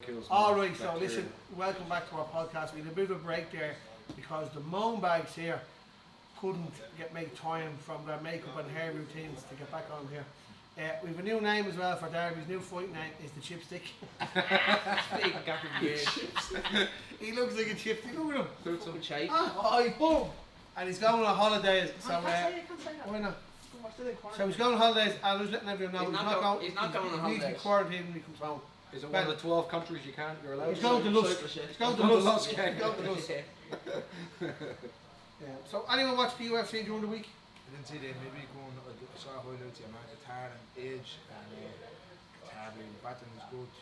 kills. Alright, so listen, welcome back to our podcast. We had a bit of a break there because the moan bags here couldn't make time from their makeup and hair routines to get back on here. We have a new name as well for Darby's new fight name is the Chipstick. He looks like a chipstick, look at him. Put some shape. Boom! And he's going on holidays, so why not? So he's going on holidays, and I was letting everyone know he's not going on holidays. He needs to be quarantined when he comes home. Is it one of the 12 countries you're allowed? He's going to Lusk. He's going to Lusk. Yeah. So anyone watch the UFC during the week? I didn't see the maybe going. I saw highlights of Qatar and Age and Qatar. The batting was good.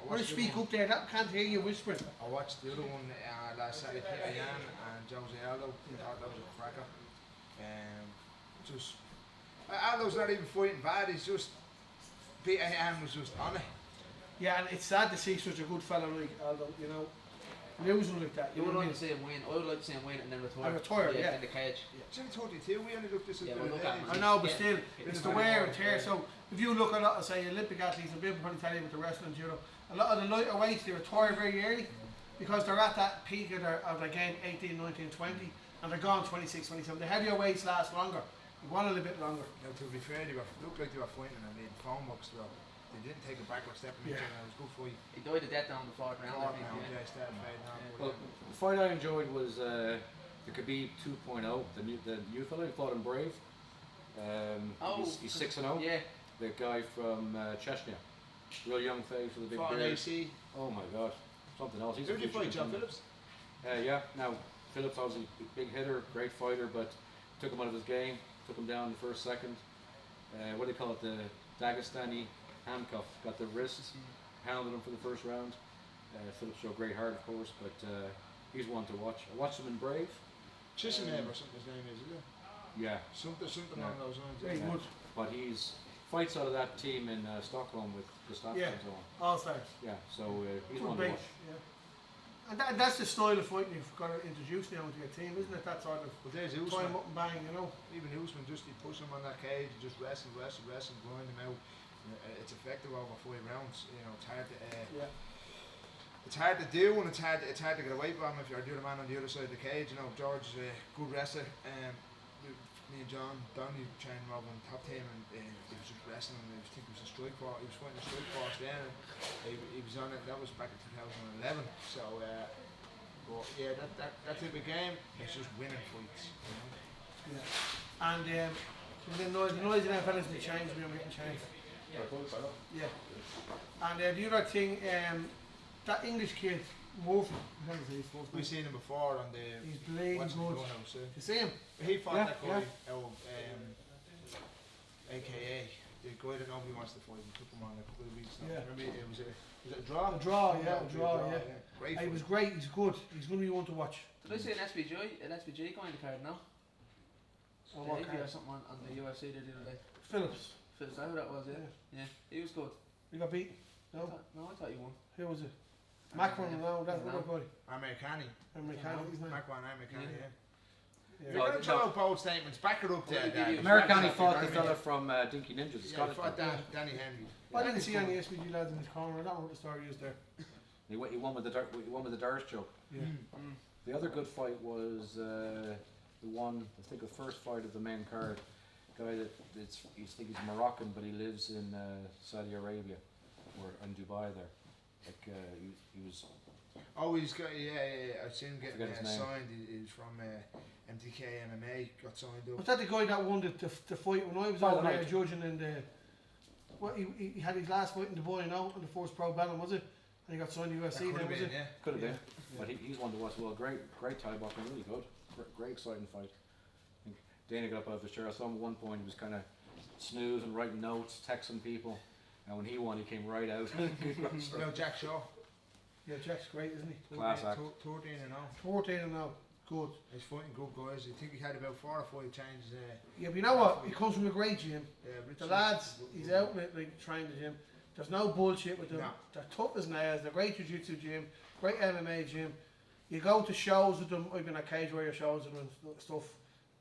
Why don't you speak up there? That can't hear you whispering. I watched the other one last Saturday, Ryano and Jose Aldo. I thought that was a cracker. Just Aldo's not even fighting bad. He's just BAM was just on it. Yeah, and it's sad to see such a good fellow like Aldo. You know. Losing like that. You would like to see him win. I would like to see him win and then retire. And retire, yeah. In the cage. It's only 32. We only looked this at I know, but still, it's the wear and tear. So if you look at a lot of, say, Olympic athletes, and people probably tell you with the wrestling and judo, a lot of the lighter weights, they retire very early because they're at that peak of their game, 18, 19, 20, and they're gone 26, 27. The heavier weights last longer. They want a little bit longer. Now, to be fair, they looked like they were fighting and they had phone books though. They didn't take a backward step in it, and it was good for you. He died of death down the fourth round. Yeah, started fading on. Well, the fight I enjoyed was the Khabib 2.0, the new fella who fought in Brave. He's 6-0. Yeah. The guy from Chechnya. Real young face with a big beard. AC. Oh my god. Something else. He's Who did you fight, John Phillips? Yeah. Now, Phillips obviously big hitter, great fighter, but took him out of his game. Took him down in the first second. What do they call it? The Dagestani handcuff. Got the wrists. Pounded him for the first round. Phillips showed great heart, of course, but he's one to watch. I watched him in Brave. Chisinau or something his name is, isn't it? Yeah. Something along those lines. Very good. But he's fights out of that team in Stockholm with Gustafsson and so on. All stars. Yeah, so he's Good one to base, watch. yeah. And that's the style of fighting you've got to introduce now into your team, isn't it? That sort of Well, there's time Usman. up and bang, you know. Even Usman, just he push him on that cage, just wrestle, grind him out. It's effective over 5 rounds. You know, it's hard to. It's hard to do, and it's hard to get away from if you're the other man on the other side of the cage. You know, George is a good wrestler. Me and John Donny trained him over in the top team, and he was just wrestling. And I think it was a strike force. He was fighting a strike force then, and he was on it. That was back in 2011. So, but yeah, that type of game, it's just winning fights. You know? Yeah. And the noise in our fellas will change. We're making change. Yeah. And the other thing, that English kid, Murphy, we've seen him before on the. He's playing good. You see him? He fought that guy out of AKA. The guy that nobody wants to fight. He took him on a couple of weeks now. Yeah. Remember, was it a draw? A draw, yeah. Great. He was great. He's good. He's going to be one to watch. Did I see an SBG going to card now? Oh, what Davey card? or something on the UFC there the other day. Phillips. Is that who that was? Yeah. He was good. You got beat? No. I thought you won. Who was it? Macron, no, that's No. other guy. Americani. Americani, isn't it? Macron, Americani, yeah. Yeah. You're going to throw out bold statements. Back it up there, Dan. Americani fought the fella from Dinky Ninja, the Yeah, Scottish fought guy. Danny Henry. I didn't see any SPG lads in his corner. I don't know what the story is there. He won with the Dars choke. Yeah. The other good fight was the one, I think the first fight of the main card. Guy that he's Moroccan, but he lives in Saudi Arabia or in Dubai there. Like he was. Oh, he's got I've seen him getting Forget his name. signed. He's from MTK MMA. Got signed up. Was that the guy that won the fight when I was over there judging in the? What he had his last fight in Dubai, now in the first pro battle, was it? And he got signed to UFC then, was it? Yeah. Could have been, but he's one to watch. Well, great Thai boxing, really good, great exciting fight. I think Dana got up out of his chair. I saw him at one point. He was kind of snoozing, writing notes, texting people, and when he won, he came right out. You know Jack Shaw. Yeah, Jack's great, isn't he? Class act. 13 and 0. 14 and now, good. He's fighting good guys. I think he had about 4 or 5 changes. Yeah, but you know what? He comes from a great gym. Richard, The lads, he's out like trying the gym. There's no bullshit with them. No. They're tough as nails. They're great jiu-jitsu gym, great MMA gym. You go to shows with them. I've been at cage warrior shows with them and stuff,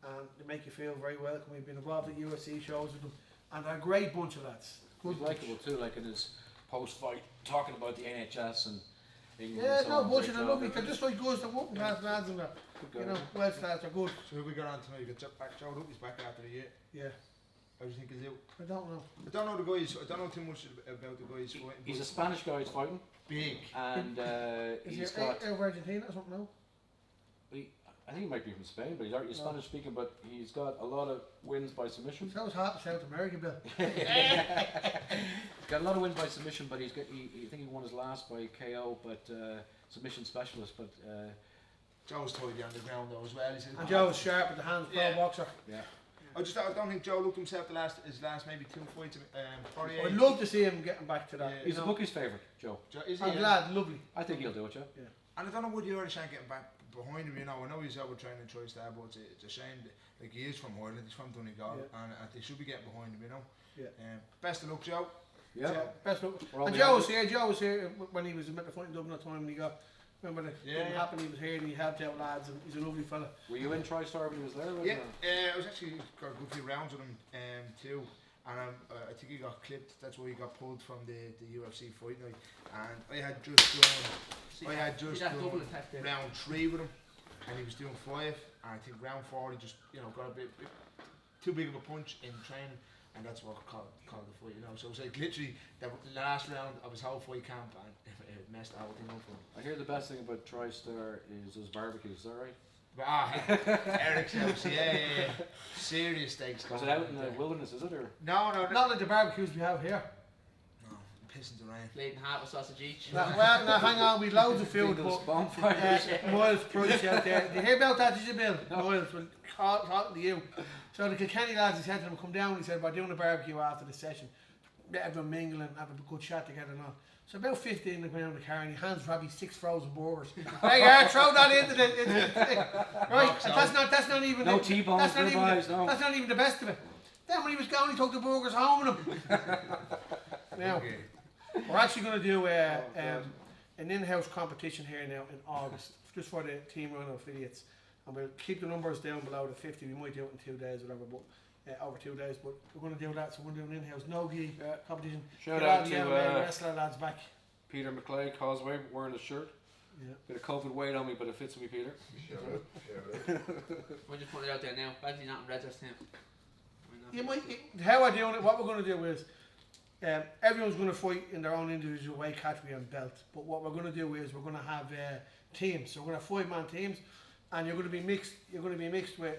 and they make you feel very welcome. We've been involved at UFC shows with them, and they're a great bunch of lads. He's likable too, like in his post-fight talking about the NHS and England. Yeah, and so no on. bullshit. Great They're job. lovely. They're just like us. They're working class lads and that. Good You guy. know, Welsh lads are good. So who we got on tonight? We got back Joe Duffy's back after a year. Yeah, How do you think he'll do? I don't know. I don't know the guys. I don't know too much about the guys fighting. He's a but Spanish guy who's fighting, big. and Is he's he got. out of Argentina or something now? I think he might be from Spain, but he's Spanish speaking. But he's got a lot of wins by submission. That was hot in South America, Bill. Got a lot of wins by submission, but I think he won his last by KO, but submission specialist. But Joe's tidy on the ground though as well. He said, And Joe was sharp with the hands, pro Yeah. boxer. yeah, I don't think Joe looked himself his last maybe 2 fights. I'd love to see him getting back to that. Yeah. you he's the know. bookie's favourite, Joe. Is he? I'm glad, lovely. I think he'll do it, Joe. And I don't know what the Irish aren't getting back behind him. You know, I know he's out with training TriStar, but it's a shame. Like he is from Ireland, he's from Donegal, and they should be getting behind him. You know. Yeah. Best of luck, Joe. Yeah. Best luck. We're all And behind Joe was here when he was at the fight in Dublin at the time when he got. Remember the Yeah, thing yeah. happened? He was here and he helped out lads, and he's a lovely fella. Were you in TriStar when he was there? wasn't Yeah, you? I was actually got a good few rounds with him too, and I think he got clipped. That's why he got pulled from the UFC fight night. And I had just done double attack there. round 3 with him, and he was doing 5. And I think round 4 he just got a bit too big of a punch in training, and that's what called the fight. You know, so it was like literally the last round of his whole fight camp, and it messed the whole thing up for him. I hear the best thing about TriStar is those barbecues. Is that right? But, Eric's house, yeah. Serious stakes. Was it going out on in the there. wilderness? Is it or? No, Not like the barbecues we have here. No, pissing the rain. Plate and half a sausage each. Now hang on, we loads of food, Those but bonfires. Miles price out there. Did you hear about that? Did you, Bill? Miles, well, talking to you. So the Kilkenny lads, he said to them, come down. He said, we're doing a barbecue after the session. Let everyone mingle and have a good chat together and all. So about 15 they went out in the car and he hands Robbie 6 frozen burgers. There you are, throw that into the thing. Right, and that's not even No the, T-bones, that's not no even buys, the, no. that's not even the best of it. Then when he was gone, he took the burgers home with him. Now, Okay. we're actually going to do an in-house competition here now in August, just for the Team Ryano affiliates, and we'll keep the numbers down below the 50. We might do it in 2 days, whatever, but over 2 days. But we're going to do that. So we're going to do an in-house no-gi competition. Shout Get all out the to MMA wrestler lads back. Peter McClay, Causeway, wearing a shirt. Yeah. Bit of COVID weight on me, but it fits me, Peter. We're just putting it out there now. Badly not in Red's team. You might. How we're doing it? What we're going to do is, everyone's going to fight in their own individual weight category and belt. But what we're going to do is we're going to have teams. So we're going to have 5-man teams, and you're going to be mixed. You're going to be mixed with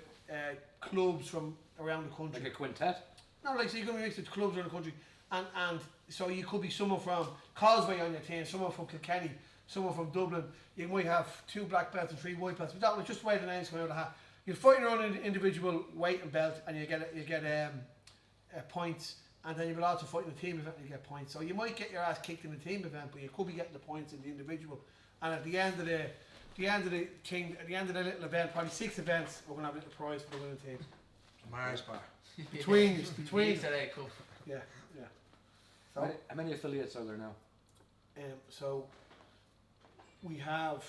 clubs from around the country. Like a quintet. No, like so you're going to be mixed with clubs around the country, and so you could be someone from Causeway on your team, someone from Kilkenny, someone from Dublin. You might have 2 black belts and 3 white belts. But that was just the way the names come out of the hat. You fight your own individual weight and belt, and you get points. And then you will also fight in the team event and you get points. So you might get your ass kicked in the team event, but you could be getting the points in the individual. And at the end of the little event, probably 6 events, we're gonna have a little prize for the winning team. Mars bar. Between Today, cool. yeah. So, How many affiliates are there now? so we have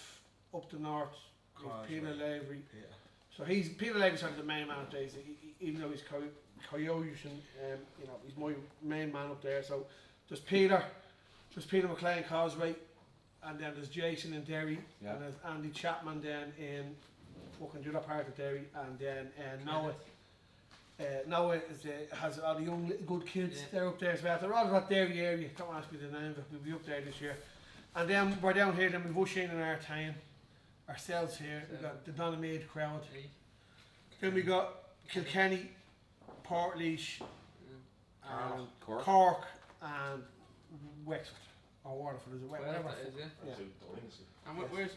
up the north we have Peter Causeway. Lavery. Yeah. So Peter Lavery's sort of the main man up there. Even though he's Coyote, he's my main man up there. So there's Peter McLean Causeway, and then there's Jason in Derry, Yeah. and there's Andy Chapman then in fucking the other part of Derry, and then Noah. Noah has all the young little good kids. Yeah. They're up there as well. They're all of that Derry area. Don't ask me the name, but we'll be up there this year. And then we're down here. Then we've Usheen and Artane ourselves here. We've got the Donamead crowd. Then we got Kilkenny, Portlaoise, and Cork and Wexford or Waterford, is it? Whatever. Is it? Yeah. And where's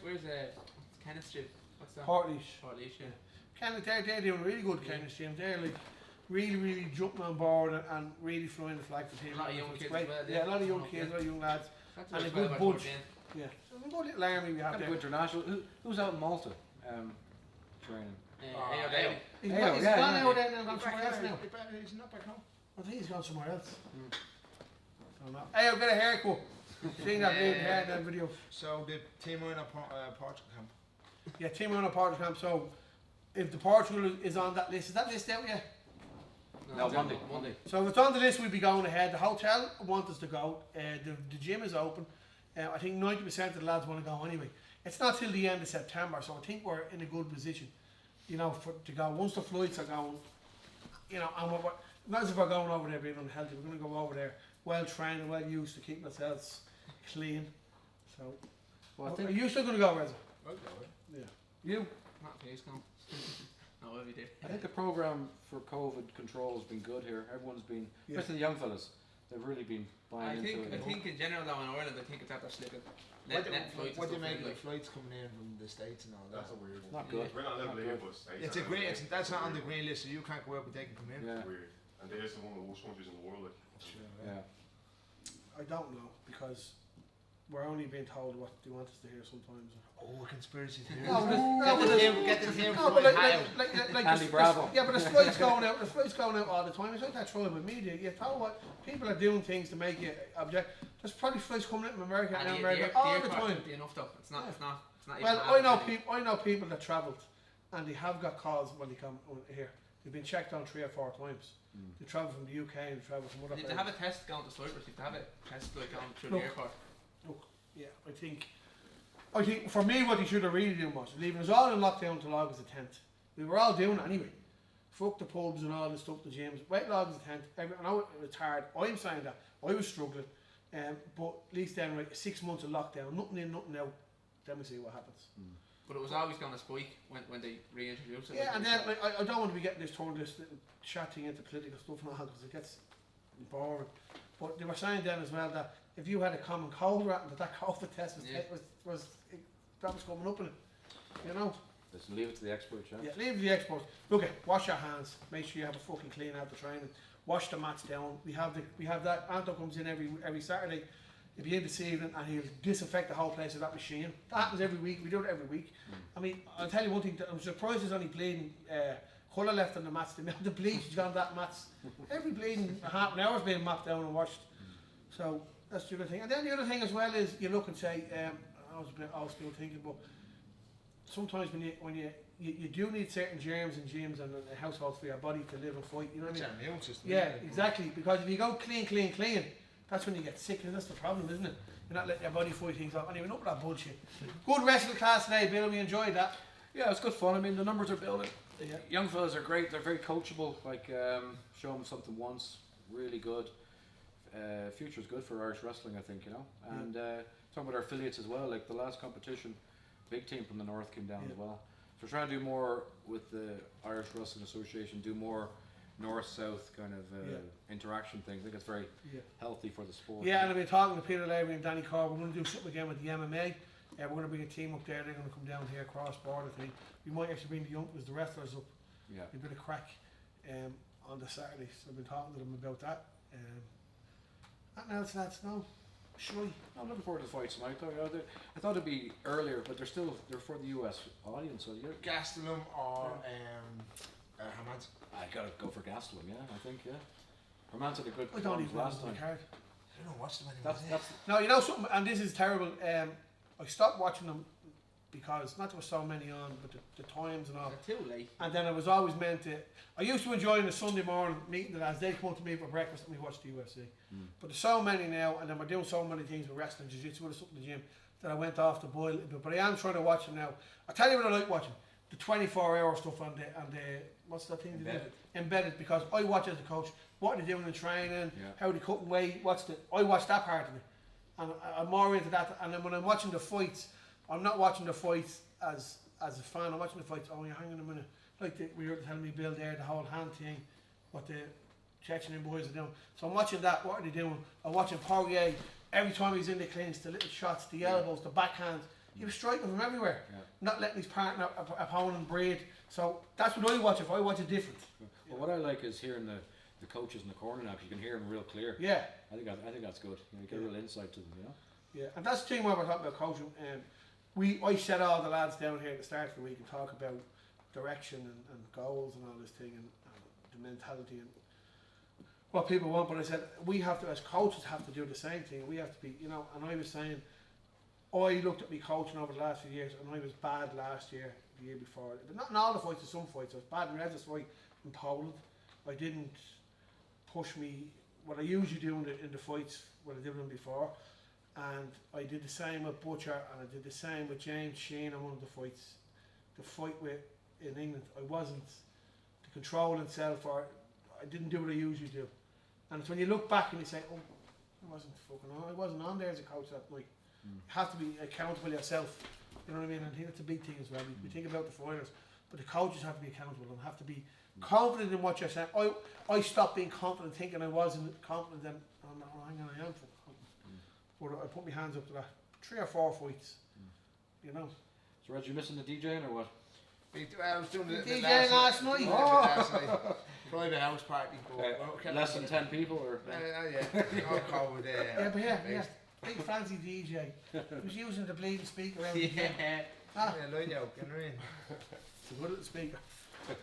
Kenneth Street? What's that? Portlaoise. Portlaoise, yeah. Kenneth, they're doing really good. Kenneth team. They're like really jumping on board and really flying the flag for team. A lot of young It's kids great. as well, Yeah, a lot of young yeah. kids, a lot of young lads. That's And a what good it's bunch. about Yeah. So a good little army we have Gotta there. go international. Who's out in Malta training? Ayo Daly. He's Ayo, gone yeah, out yeah. there now and gone somewhere else now. He's not back home. I think he's gone somewhere else. I don't know. Hey, I've got a haircut. Seen that big hair in that video. So the team are in a Portugal camp. Yeah, team on a Portugal camp. So if the Portugal is on that list, is that list out yet? No, Monday. So if it's on the list, we'll be going ahead. The hotel want us to go. The gym is open. I think 90% of the lads want to go anyway. It's not till the end of September, so I think we're in a good position, you know, to go. Once the flights are going, you know, and we're not as if we're going over there being unhealthy. We're going to go over there well trained and well used to keeping ourselves clean. So, Well, are you still going to go, Reza? I'll go. Yeah. You? Not please come. No, we'll be there. I think the program for COVID control has been good here. Everyone's been, Yeah. especially the young fellas, they've really been buying into it. I think in general though in Ireland, I think it's after slipping. What do you make of the flights coming in from the States and all that? That's a weird one. Not good. We're not level here, but It's a great. That's not on the green list, so you can't go out, but they can come in. Yeah. Weird. And there's one of the worst countries in the world. Like. Yeah. I don't know because we're only being told what they want us to hear sometimes. Oh, conspiracy theories. Get the team No, from but Ohio. Andy Bravo. Yeah, but the flight's going out. The flight's going out all the time. It's like that trouble with media. You know what? People are doing things to make you object. There's probably flights coming out from America and America all the time. Enough though. It's not. Even Well, half I know people that travelled, and they have got calls when they come here. They've been checked on 3 or 4 times. They travel from the UK and they travel from other Need places. to have a test going to Cyprus. Need to have a test like going through Look. the airport. Yeah, I think for me what they should have really done was leaving us all in lockdown until August the 10th. We were all doing it anyway. Fuck the pubs and all this stuff, the gyms. Wait till August the 10th. I know it's hard. I'm saying that. I was struggling. But at least then, right, 6 months of lockdown, nothing in, nothing out. Then we see what happens. But it was always going to spike when they reintroduced it. Yeah, and then like, I don't want to be getting this little chatting into political stuff and all because it gets boring. But they were saying then as well that if you had a common cold, that COVID test was coming up in it. You know. Just leave it to the experts, yeah. Yeah, leave it to the experts. Look, wash your hands. Make sure you have a fucking clean out the training. Wash the mats down. We have that. Anto comes in every Saturday. He'll be in this evening and he'll disinfect the whole place with that machine. That happens every week. We do it every week. I mean, I'll tell you one thing. I'm surprised there's only bleeding colour left on the mats. The bleach has gone that mats. Every bleeding half an hour's being mopped down and washed. So that's the other thing. And then the other thing as well is you look and say, I was a bit old school thinking, but sometimes when you do need certain germs and gyms and households for your body to live and fight. You know what I mean? It's our immune system. Yeah, exactly. Because if you go clean, that's when you get sick, and that's the problem, isn't it? You're not letting your body fight things off. Anyway, enough of that bullshit. Good wrestling class today, Bill. We enjoyed that. Yeah, it's good fun. I mean, the numbers are building. Yeah. Young fellas are great. They're very coachable. Like, show them something once, really good. Future's good for Irish wrestling, I think, you know. And talking about our affiliates as well. Like the last competition, big team from the north came down as well. So we're trying to do more with the Irish Wrestling Association. Do more north-south kind of interaction things. I think it's very healthy for the sport. Yeah, and I've been talking to Peter Lavery and Danny Carr. We're going to do something again with the MMA. We're going to bring a team up there. They're going to come down here cross border thing. We might actually bring the youngsters, the wrestlers up. Yeah. A bit of crack on the Saturday. So I've been talking to them about that. Nothing else, lads? No. Sure. I'm looking forward to the fights tonight. Though. I thought it'd be earlier, but they're for the US audience. So you're Gastelum or Hamad. I gotta go for Gastelum, yeah. I think, yeah. Herman's had a good I don't performance even last watch time. the card. I don't watch them anymore. That's No, you know something, and this is terrible. I stopped watching them because not there were so many on, but the times and all. They're too late. And then I was always meant to. I used to enjoy the Sunday morning meeting the lads. They come up to me for breakfast and we watch the UFC. But there's so many now, and then we're doing so many things with wrestling, jiu-jitsu, with something in the gym that I went off the boil a little bit. But I am trying to watch them now. I tell you what I like watching: the 24-hour stuff on the what's that thing? Embedded. Because I watch as a coach what they're doing in training, how they cut weight. I watch that part of it, and I'm more into that. And then when I'm watching the fights, I'm not watching the fights as a fan. I'm watching the fights. Oh, you're hanging a minute. Like we were telling me, Bill, there, the whole hand thing, what the Chechen boys are doing. So I'm watching that. What are they doing? I'm watching Poirier. Every time he's in the clinch, the little shots, the elbows, the backhands. He was striking from everywhere. Not letting his partner, opponent breathe. So that's what I watch. If I watch it different. Well, what I like is hearing the coaches in the corner now, because you can hear them real clear. Yeah. I think that's good. You get a real insight to them, you know. Yeah, and that's the thing when we're talking about coaching. I set all the lads down here at the start of the week and talk about direction and goals and all this thing and the mentality and what people want. But I said we have to, as coaches, have to do the same thing. We have to be, you know. And I was saying, I looked at me coaching over the last few years, and I was bad last year, the year before. But not in all the fights, in some fights. I was bad in Reza's fight in Poland. I didn't push me what I usually do in the fights, what I did them before. And I did the same with Butcher, and I did the same with James Sheen on one of the fights. The fight with in England, I wasn't the control itself, or I didn't do what I usually do. And it's when you look back and you say, oh, I wasn't on there as a coach that night. You have to be accountable yourself. You know what I mean? And I think that's a big thing as well. We think about the fighters, but the coaches have to be accountable and have to be confident in what you're saying. I stopped being confident thinking I wasn't confident, then hang on, I am confident. But I put my hands up to that. 3 or 4 fights. You know. So Reg, you missing the DJing or what? I was doing the DJing last night. Last night. Private house party. Less than 10 people or? Yeah. All COVID. Yeah, but yeah. Big fancy DJ. He was using the bleeding speaker around the gym. Yeah, light out, you know what I mean? It's a good little speaker.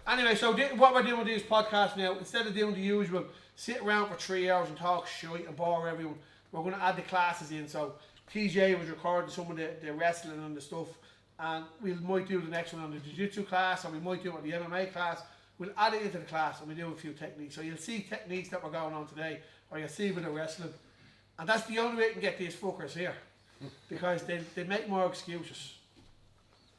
Anyway, so what we're doing with this podcast now, instead of doing the usual, sit around for 3 hours and talk shit and bore everyone, we're going to add the classes in. So TJ was recording some of the wrestling and the stuff, and we might do the next one on the jiu-jitsu class, or we might do it on the MMA class. We'll add it into the class and we do a few techniques. So you'll see techniques that we're going on today, or you'll see with the wrestling. And that's the only way you can get these fuckers here, because they make more excuses.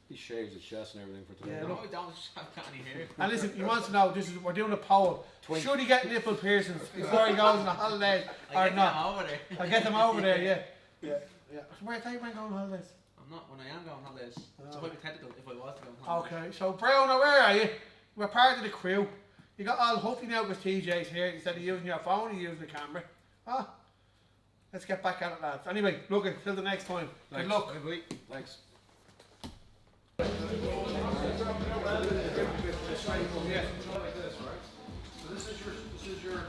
He shaves his chest and everything for today. Yeah, No, look. I don't have any hair. And listen, you want to know, we're doing a poll. Should he get nipple piercings before he goes on a holiday or not? Over there. I'll get them over there, yeah. So where are you going on holidays? I'm not, when I am going on holidays. It's hypothetical if I was to go on holidays. Okay, so Bruno, where are you? We're part of the crew. You got all huffy now because TJ's here. Instead of using your phone, you're using the camera. Let's get back at it, lads. Anyway, look, until the next time. Good luck. Thanks. Like this, right? So this is your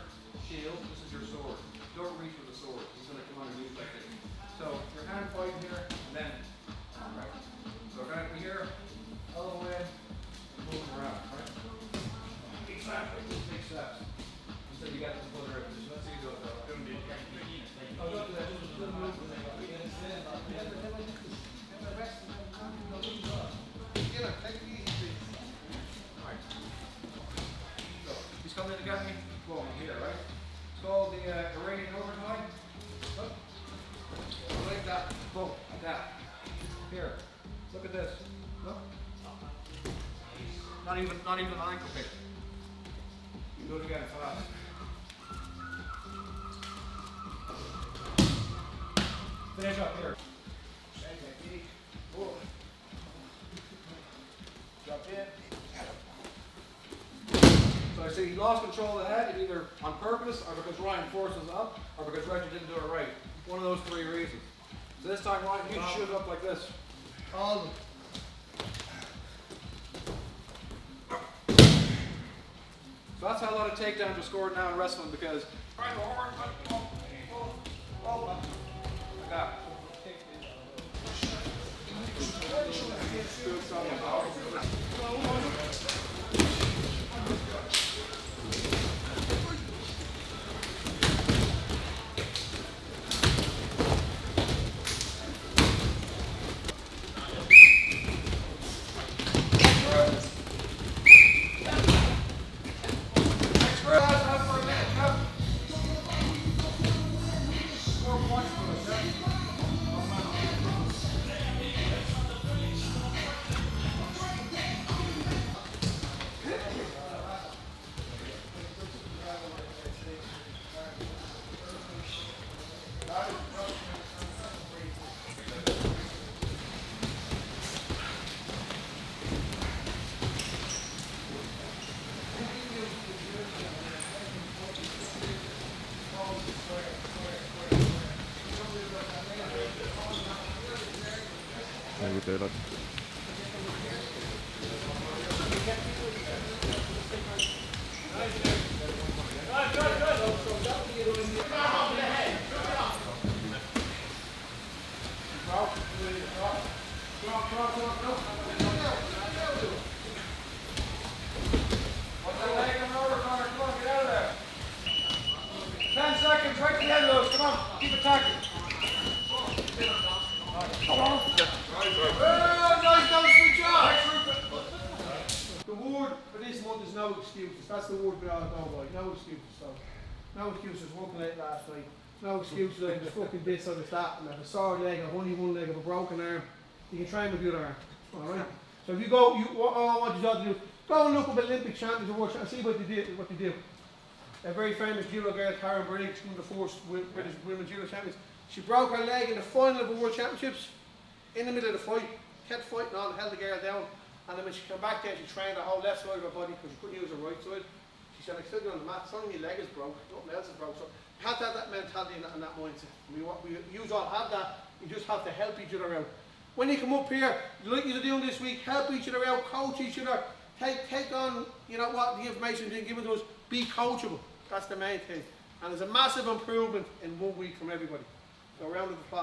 shield, this is your sword. Don't reach with the sword. He's going to come underneath like this. So your hand fight here, and then, right? So right here, all the way, moving around, right? Exactly, just big steps. Until you get to the further position. Let's see you do it though. Don't do that. Just a little move. He's coming in to get me. Boom, here, right? It's called the Iranian overtime. Look. Like that. Boom, like that. Here. Look at this. Look. Not even an ankle pick. You do it again fast. Finish up here. Same technique. Boom. Jump in. So I see he lost control of the head, either on purpose, or because Ryan forced us up, or because Reggie didn't do it right. One of those 3 reasons. So this time Ryan, you shoot up like this. All of them. So that's how a lot of takedowns are scored now in wrestling, because like that. The word for this month is no excuses. That's the word we all go by. No excuses. So, no excuses. Working late last night. No excuses. Like it's fucking this or it's that. And if a sore leg, or only one leg, of a broken arm, you can train with the other arm. All right. So if you go, what I want you to do, go and look up Olympic champions and world champions. See what they do. A very famous judo girl, Karen Briggs, one of the first British women judo champions. She broke her leg in the final of the World Championships. In the middle of the fight, kept fighting on, held the girl down, and then when she came back there, she trained the whole left side of her body because she couldn't use her right side. She said, I stood on the mat, suddenly my leg is broke, nothing else is broke. So you have to have that mentality and that mindset. We all have that, you just have to help each other out. When you come up here, like you're doing this week, help each other out, coach each other, take on, you know what, the information being given to us, be coachable. That's the main thing. And there's a massive improvement in 1 week from everybody. So round of applause.